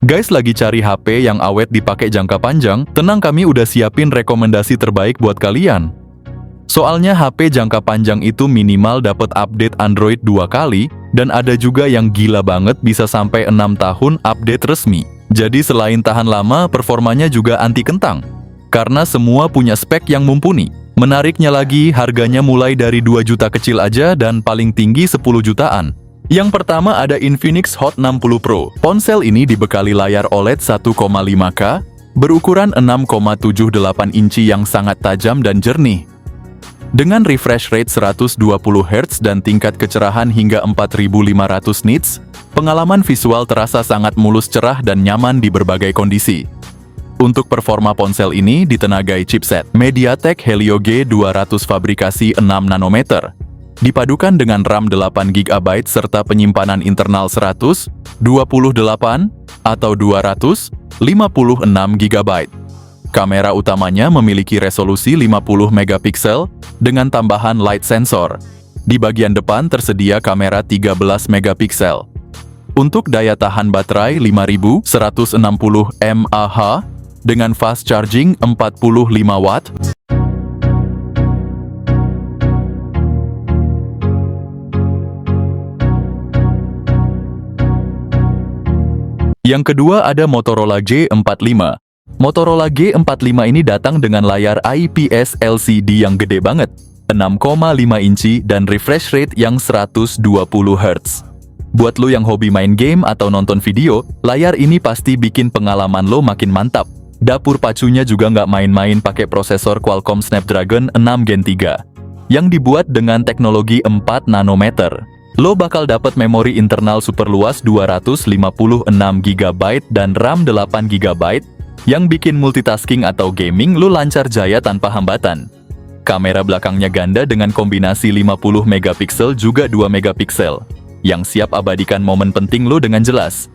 Guys, lagi cari HP yang awet dipakai jangka panjang? Tenang, kami udah siapin rekomendasi terbaik buat kalian. Soalnya HP jangka panjang itu minimal dapat update Android 2 kali, dan ada juga yang gila banget bisa sampai 6 tahun update resmi. Jadi selain tahan lama, performanya juga anti kentang. Karena semua punya spek yang mumpuni. Menariknya lagi, harganya mulai dari 2 juta kecil aja dan paling tinggi 10 jutaan. Yang pertama ada Infinix Hot 60 Pro. Ponsel ini dibekali layar OLED 1,5K, berukuran 6,78 inci yang sangat tajam dan jernih. Dengan refresh rate 120 Hz dan tingkat kecerahan hingga 4500 nits, pengalaman visual terasa sangat mulus, cerah, dan nyaman di berbagai kondisi. Untuk performa ponsel ini ditenagai chipset MediaTek Helio G200 fabrikasi 6 nanometer. Dipadukan dengan RAM 8 GB serta penyimpanan internal 128 atau 256 GB. Kamera utamanya memiliki resolusi 50 megapiksel dengan tambahan light sensor. Di bagian depan tersedia kamera 13 megapiksel. Untuk daya tahan baterai 5160 mAh dengan fast charging 45 watt. Yang kedua ada Motorola G45. Motorola G45 ini datang dengan layar IPS LCD yang gede banget, 6,5 inci dan refresh rate yang 120 Hz. Buat lo yang hobi main game atau nonton video, layar ini pasti bikin pengalaman lo makin mantap. Dapur pacunya juga nggak main-main, pakai prosesor Qualcomm Snapdragon 6 Gen 3 yang dibuat dengan teknologi 4 nanometer. Lo bakal dapat memori internal super luas 256 GB dan RAM 8 GB yang bikin multitasking atau gaming lo lancar jaya tanpa hambatan. Kamera belakangnya ganda dengan kombinasi 50 megapiksel juga 2 megapiksel yang siap abadikan momen penting lo dengan jelas.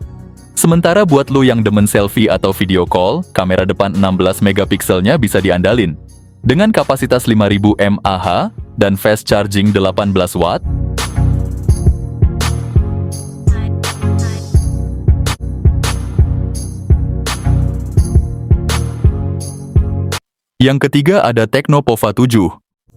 Sementara buat lo yang demen selfie atau video call, kamera depan 16 megapikselnya bisa diandalin. Dengan kapasitas 5000 mAh dan fast charging 18 watt, Yang ketiga ada Tecno Pova 7.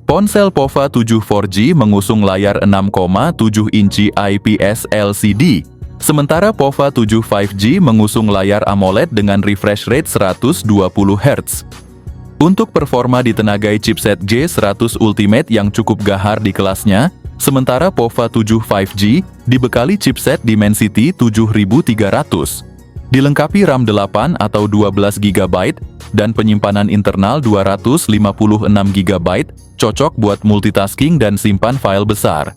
Ponsel Pova 7 4G mengusung layar 6,7 inci IPS LCD, sementara Pova 7 5G mengusung layar AMOLED dengan refresh rate 120 Hz. Untuk performa ditenagai chipset G100 Ultimate yang cukup gahar di kelasnya, sementara Pova 7 5G dibekali chipset Dimensity 7300. Dilengkapi RAM 8 atau 12 GB dan penyimpanan internal 256 GB, cocok buat multitasking dan simpan file besar.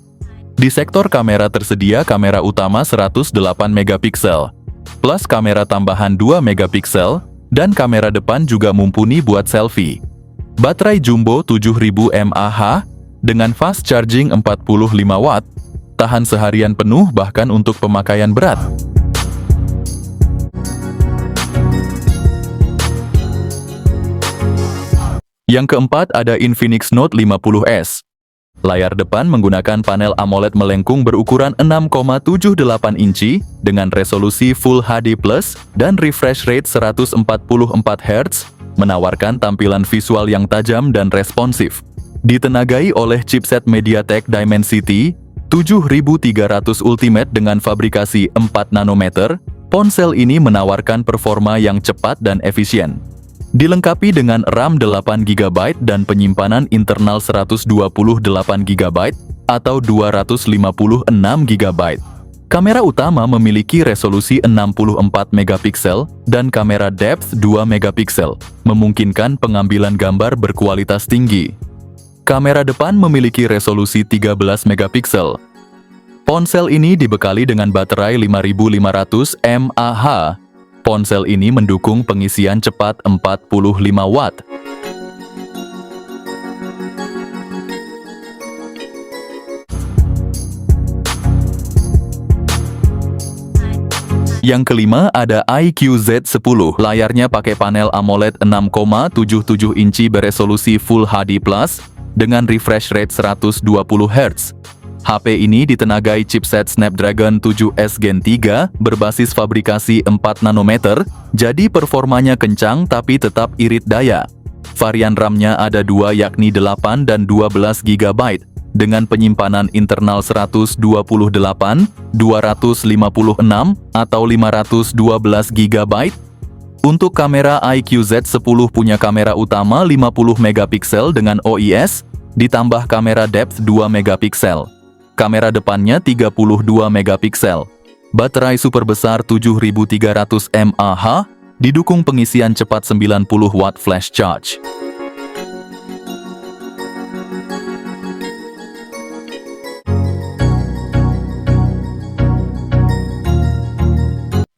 Di sektor kamera tersedia kamera utama 108 megapiksel, plus kamera tambahan 2 megapiksel, dan kamera depan juga mumpuni buat selfie. Baterai jumbo 7000 mAh dengan fast charging 45 watt, tahan seharian penuh bahkan untuk pemakaian berat. Yang keempat ada Infinix Note 50S. Layar depan menggunakan panel AMOLED melengkung berukuran 6,78 inci dengan resolusi Full HD+ dan refresh rate 144 Hz, menawarkan tampilan visual yang tajam dan responsif. Ditenagai oleh chipset MediaTek Dimensity 7300 Ultimate dengan fabrikasi 4 nanometer, ponsel ini menawarkan performa yang cepat dan efisien. Dilengkapi dengan RAM 8 GB dan penyimpanan internal 128 GB atau 256 GB. Kamera utama memiliki resolusi 64 megapiksel dan kamera depth 2 megapiksel, memungkinkan pengambilan gambar berkualitas tinggi. Kamera depan memiliki resolusi 13 megapiksel. Ponsel ini dibekali dengan baterai 5500 mAh. Ponsel ini mendukung pengisian cepat 45 watt. Yang kelima ada iQOO Z10. Layarnya pakai panel AMOLED 6,77 inci beresolusi Full HD+ dengan refresh rate 120 Hz. HP ini ditenagai chipset Snapdragon 7S Gen 3 berbasis fabrikasi 4 nanometer, jadi performanya kencang tapi tetap irit daya. Varian RAM-nya ada dua yakni 8 dan 12 GB, dengan penyimpanan internal 128, 256, atau 512 GB. Untuk kamera iQOO Z10 punya kamera utama 50 megapiksel dengan OIS, ditambah kamera depth 2 megapiksel. Kamera depannya 32 megapiksel. Baterai super besar 7300 mAh, didukung pengisian cepat 90 watt flash charge.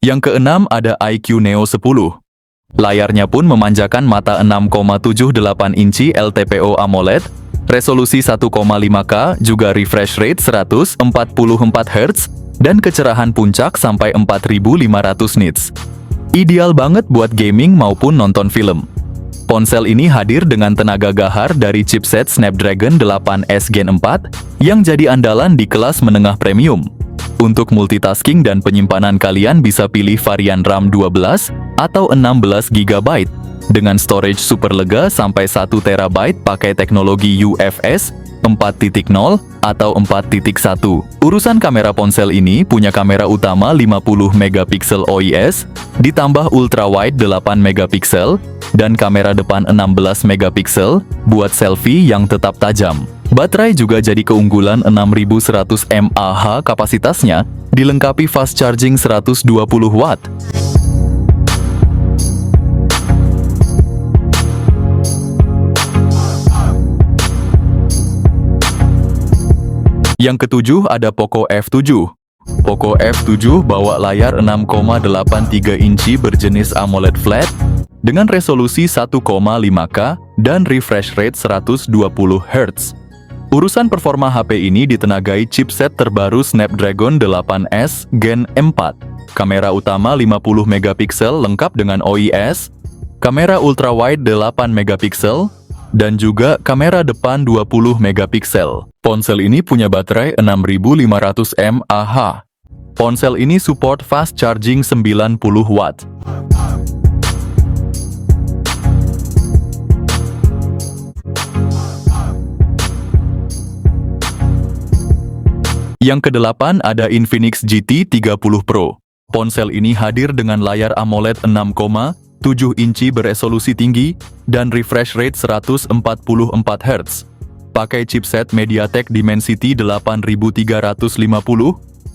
Yang keenam ada iQOO Neo 10. Layarnya pun memanjakan mata 6,78 inci LTPO AMOLED, resolusi 1,5K, juga refresh rate 144 Hz, dan kecerahan puncak sampai 4500 nits. Ideal banget buat gaming maupun nonton film. Ponsel ini hadir dengan tenaga gahar dari chipset Snapdragon 8S Gen 4 yang jadi andalan di kelas menengah premium. Untuk multitasking dan penyimpanan kalian bisa pilih varian RAM 12 atau 16 GB. Dengan storage super lega sampai 1 TB pakai teknologi UFS 4.0 atau 4.1. Urusan kamera ponsel ini punya kamera utama 50 megapiksel OIS, ditambah ultrawide 8 megapiksel, dan kamera depan 16 megapiksel buat selfie yang tetap tajam. Baterai juga jadi keunggulan 6100 mAh kapasitasnya, dilengkapi fast charging 120 watt. Yang ketujuh ada Poco F7. Poco F7 bawa layar 6,83 inci berjenis AMOLED flat dengan resolusi 1,5K dan refresh rate 120 Hz. Urusan performa HP ini ditenagai chipset terbaru Snapdragon 8S Gen 4. Kamera utama 50 megapiksel lengkap dengan OIS, kamera ultrawide 8 megapiksel, dan juga kamera depan 20 megapiksel. Ponsel ini punya baterai 6500 mAh. Ponsel ini support fast charging 90 watt. Yang kedelapan ada Infinix GT 30 Pro. Ponsel ini hadir dengan layar AMOLED 6,7 inci beresolusi tinggi dan refresh rate 144 Hz. Pakai chipset MediaTek Dimensity 8350,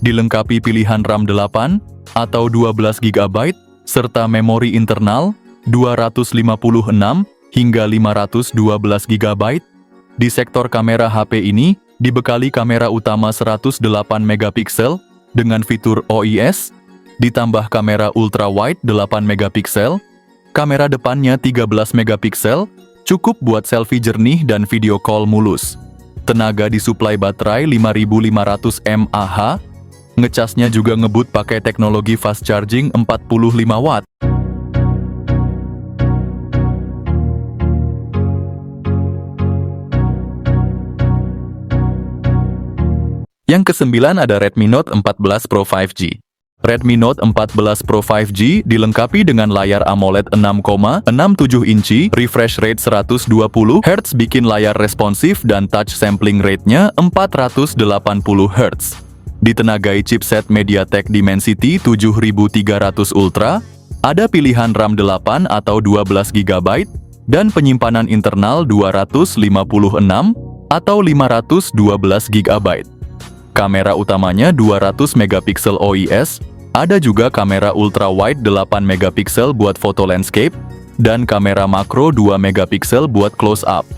dilengkapi pilihan RAM 8 atau 12 GB, serta memori internal 256 hingga 512 GB. Di sektor kamera HP ini dibekali kamera utama 108 megapiksel dengan fitur OIS, ditambah kamera ultrawide 8 megapiksel, kamera depannya 13 megapiksel, cukup buat selfie jernih dan video call mulus. Tenaga disuplai baterai 5500 mAh, ngecasnya juga ngebut pakai teknologi fast charging 45 watt. Yang kesembilan ada Redmi Note 14 Pro 5G. Redmi Note 14 Pro 5G dilengkapi dengan layar AMOLED 6,67 inci, refresh rate 120 Hz bikin layar responsif dan touch sampling rate-nya 480 Hz. Ditenagai chipset MediaTek Dimensity 7300 Ultra, ada pilihan RAM 8 atau 12 GB, dan penyimpanan internal 256 atau 512 GB. Kamera utamanya 200 megapiksel OIS, ada juga kamera ultrawide 8 megapiksel buat foto landscape, dan kamera makro 2 megapiksel buat close up.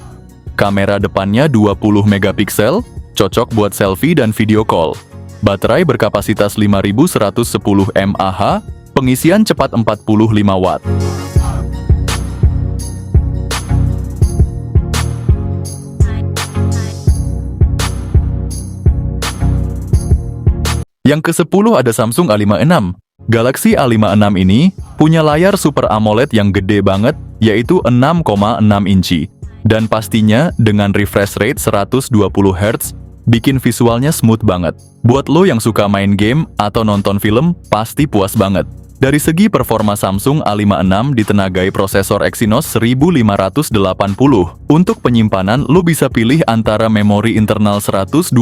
Kamera depannya 20 megapiksel, cocok buat selfie dan video call. Baterai berkapasitas 5110 mAh, pengisian cepat 45 watt. Yang ke-10 ada Samsung A56. Galaxy A56 ini punya layar Super AMOLED yang gede banget, yaitu 6,6 inci. Dan pastinya dengan refresh rate 120 Hz Bikin visualnya smooth banget. Buat lo yang suka main game atau nonton film, pasti puas banget. Dari segi performa Samsung A56 ditenagai prosesor Exynos 1580. Untuk penyimpanan, lo bisa pilih antara memori internal 128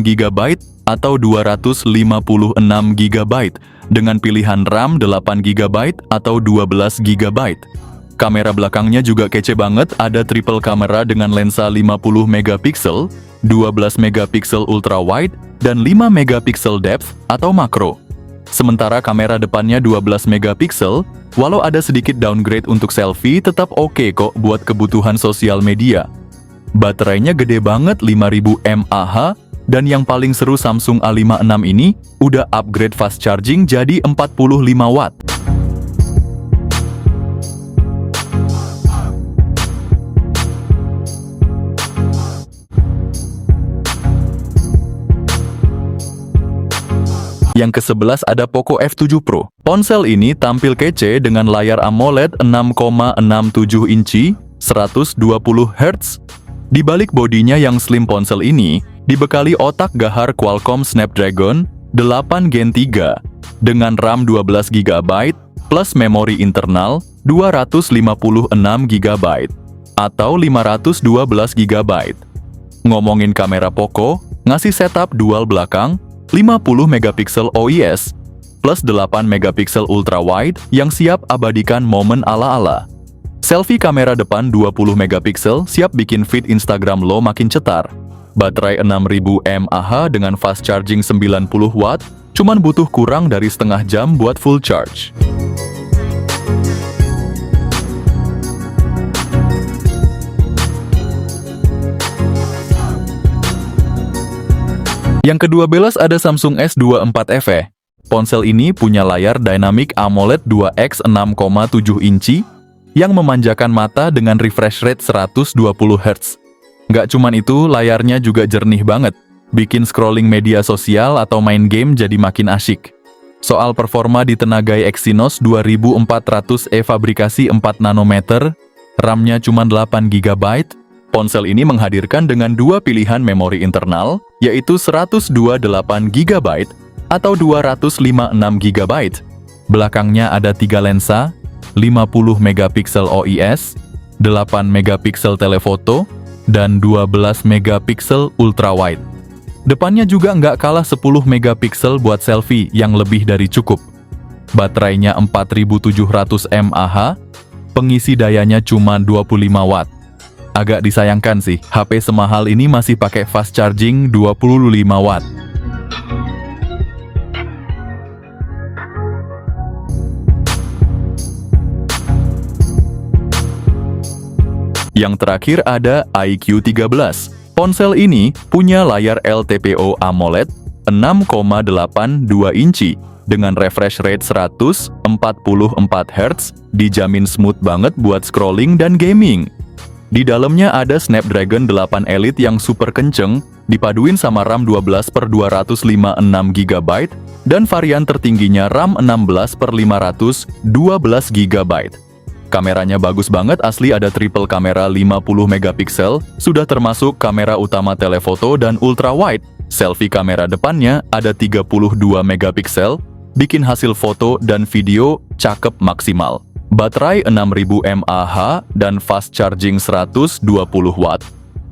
GB atau 256 GB dengan pilihan RAM 8 GB atau 12 GB. Kamera belakangnya juga kece banget, ada triple kamera dengan lensa 50 megapiksel, 12 megapiksel ultra wide, dan 5 megapiksel depth atau makro. Sementara kamera depannya 12 megapiksel, walau ada sedikit downgrade untuk selfie, tetap oke kok buat kebutuhan sosial media. Baterainya gede banget 5000 mAh, dan yang paling seru Samsung A56 ini udah upgrade fast charging jadi 45 watt. Yang ke-11 ada Poco F7 Pro. Ponsel ini tampil kece dengan layar AMOLED 6,67 inci, 120 Hz. Di balik bodinya yang slim, ponsel ini dibekali otak gahar Qualcomm Snapdragon 8 Gen 3 dengan RAM 12 GB plus memori internal 256 GB atau 512 GB. Ngomongin kamera, Poco ngasih setup dual belakang 50 megapiksel OIS plus 8 megapiksel ultra wide yang siap abadikan momen ala-ala. Selfie kamera depan 20 megapiksel siap bikin feed Instagram lo makin cetar. Baterai 6000 mAh dengan fast charging 90 watt, cuman butuh kurang dari setengah jam buat full charge. Yang ke-12 ada Samsung S24 FE. Ponsel ini punya layar Dynamic AMOLED 2X 6,7 inci yang memanjakan mata dengan refresh rate 120 Hz. Nggak cuman itu, layarnya juga jernih banget, bikin scrolling media sosial atau main game jadi makin asyik. Soal performa, ditenagai Exynos 2400E fabrikasi 4 nanometer, RAM-nya cuma 8 GB. Ponsel ini menghadirkan dengan dua pilihan memori internal, yaitu 128 GB atau 256 GB. Belakangnya ada 3 lensa, 50 megapiksel OIS, 8 megapiksel telefoto, dan 12 megapiksel ultra wide. Depannya juga nggak kalah 10 megapiksel buat selfie yang lebih dari cukup. Baterainya 4700 mAh, pengisi dayanya cuma 25 watt. Agak disayangkan sih, HP semahal ini masih pakai fast charging 25 watt. Yang terakhir ada iQOO 13. Ponsel ini punya layar LTPO AMOLED 6,82 inci dengan refresh rate 144 Hz, dijamin smooth banget buat scrolling dan gaming. Di dalamnya ada Snapdragon 8 Elite yang super kenceng, dipaduin sama RAM 12/256 GB, dan varian tertingginya RAM 16/512 GB. Kameranya bagus banget, asli ada triple kamera 50 megapiksel, sudah termasuk kamera utama telefoto dan ultra wide. Selfie kamera depannya ada 32 megapiksel, bikin hasil foto dan video cakep maksimal. Baterai 6000 mAh dan fast charging 120 watt.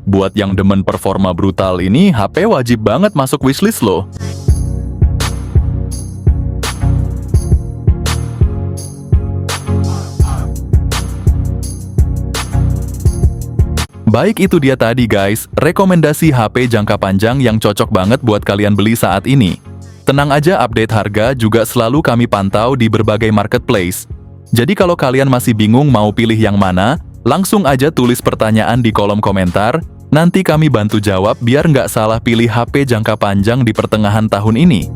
Buat yang demen performa brutal ini, HP wajib banget masuk wishlist lo. Baik, itu dia tadi guys, rekomendasi HP jangka panjang yang cocok banget buat kalian beli saat ini. Tenang aja, update harga juga selalu kami pantau di berbagai marketplace. Jadi kalau kalian masih bingung mau pilih yang mana, langsung aja tulis pertanyaan di kolom komentar, nanti kami bantu jawab biar nggak salah pilih HP jangka panjang di pertengahan tahun ini.